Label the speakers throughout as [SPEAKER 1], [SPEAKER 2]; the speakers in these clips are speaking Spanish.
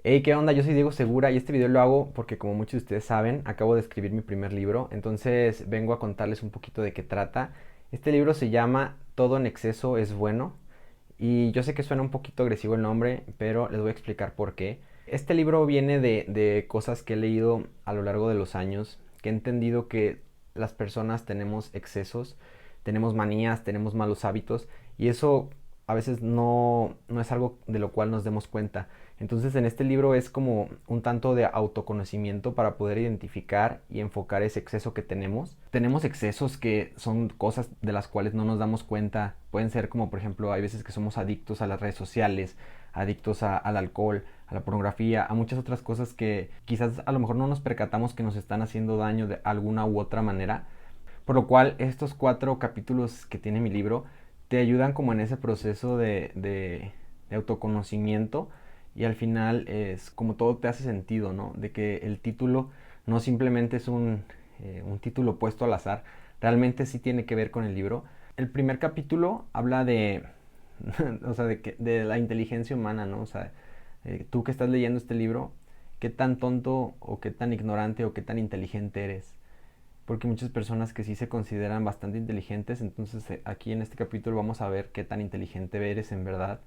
[SPEAKER 1] Hey, ¿qué onda? Yo soy Diego Segura y este video lo hago porque, como muchos de ustedes saben, acabo de escribir mi primer libro, entonces vengo a contarles un poquito de qué trata. Este libro se llama Todo en exceso es bueno y yo sé que suena un poquito agresivo el nombre, pero les voy a explicar por qué. Este libro viene de cosas que he leído a lo largo de los años, que he entendido que las personas tenemos excesos, tenemos manías, tenemos malos hábitos y eso a veces no es algo de lo cual nos demos cuenta. Entonces en este libro es como un tanto de autoconocimiento para poder identificar y enfocar ese exceso que tenemos. Tenemos excesos que son cosas de las cuales no nos damos cuenta. Pueden ser como, por ejemplo, hay veces que somos adictos a las redes sociales, adictos al alcohol, a la pornografía, a muchas otras cosas que quizás a lo mejor no nos percatamos que nos están haciendo daño de alguna u otra manera. Por lo cual estos 4 capítulos que tiene mi libro te ayudan como en ese proceso de autoconocimiento, y al final es como todo te hace sentido, ¿no? De que el título no simplemente es un título puesto al azar, realmente sí tiene que ver con el libro. El primer capítulo habla de, o sea, de la inteligencia humana, ¿no? O sea, tú que estás leyendo este libro, qué tan tonto o qué tan ignorante o qué tan inteligente eres, porque muchas personas que sí se consideran bastante inteligentes, entonces aquí en este capítulo vamos a ver qué tan inteligente eres en verdad.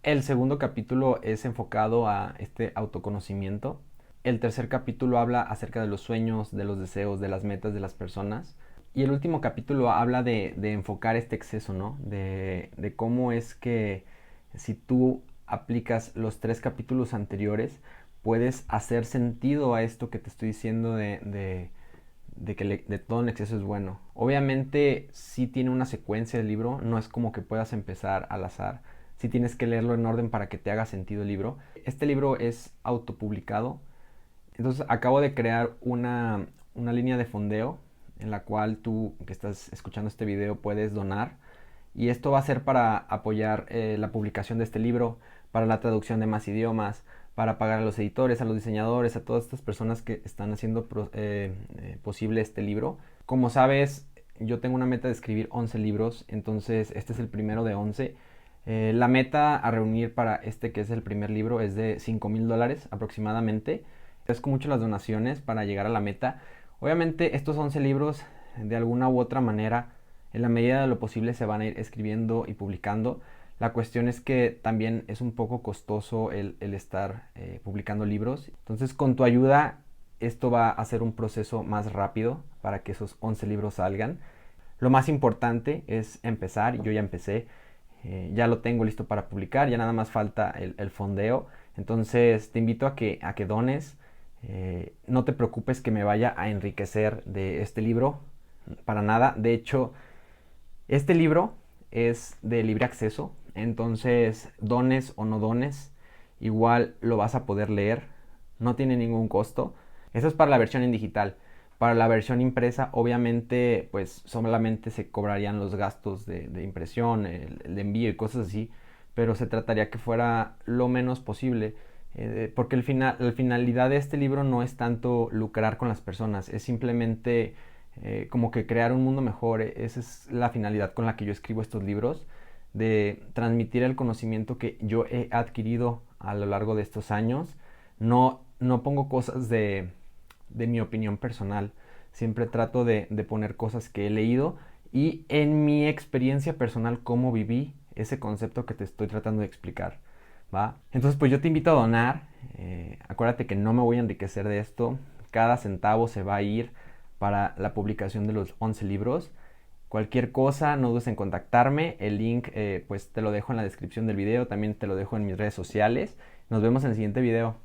[SPEAKER 1] El segundo capítulo es enfocado a este autoconocimiento. El tercer capítulo habla acerca de los sueños, de los deseos, de las metas de las personas. Y el último capítulo habla de enfocar este exceso, ¿no? De cómo es que si tú aplicas los 3 capítulos anteriores, puedes hacer sentido a esto que te estoy diciendo de que de todo en exceso es bueno. Obviamente sí tiene una secuencia el libro, no es como que puedas empezar al azar, sí tienes que leerlo en orden para que te haga sentido el libro. Este libro es autopublicado, entonces acabo de crear una línea de fondeo en la cual tú que estás escuchando este video puedes donar, y esto va a ser para apoyar la publicación de este libro, para la traducción de más idiomas, para pagar a los editores, a los diseñadores, a todas estas personas que están haciendo posible este libro. Como sabes, yo tengo una meta de escribir 11 libros, entonces este es el primero de 11. La meta a reunir para este, que es el primer libro, es de $5,000 aproximadamente. Agradezco mucho las donaciones para llegar a la meta. Obviamente estos 11 libros, de alguna u otra manera, en la medida de lo posible se van a ir escribiendo y publicando. La cuestión es que también es un poco costoso el estar publicando libros. Entonces, con tu ayuda, esto va a ser un proceso más rápido para que esos 11 libros salgan. Lo más importante es empezar. Yo ya empecé, ya lo tengo listo para publicar, ya nada más falta el fondeo. Entonces te invito a que dones. No te preocupes que me vaya a enriquecer de este libro, para nada. De hecho, este libro es de libre acceso, entonces dones o no dones, igual lo vas a poder leer, no tiene ningún costo. Eso es para la versión en digital. Para la versión impresa, obviamente, pues solamente se cobrarían los gastos de impresión, el envío y cosas así, pero se trataría que fuera lo menos posible, porque la finalidad de este libro no es tanto lucrar con las personas, es simplemente como que crear un mundo mejor. Esa es la finalidad con la que yo escribo estos libros, de transmitir el conocimiento que yo he adquirido a lo largo de estos años. No pongo cosas de mi opinión personal, siempre trato de poner cosas que he leído y en mi experiencia personal cómo viví ese concepto que te estoy tratando de explicar, ¿va? Entonces pues yo te invito a donar, acuérdate que no me voy a enriquecer de esto, cada centavo se va a ir para la publicación de los 11 libros. Cualquier cosa, no dudes en contactarme. El link pues te lo dejo en la descripción del video, también te lo dejo en mis redes sociales. Nos vemos en el siguiente video.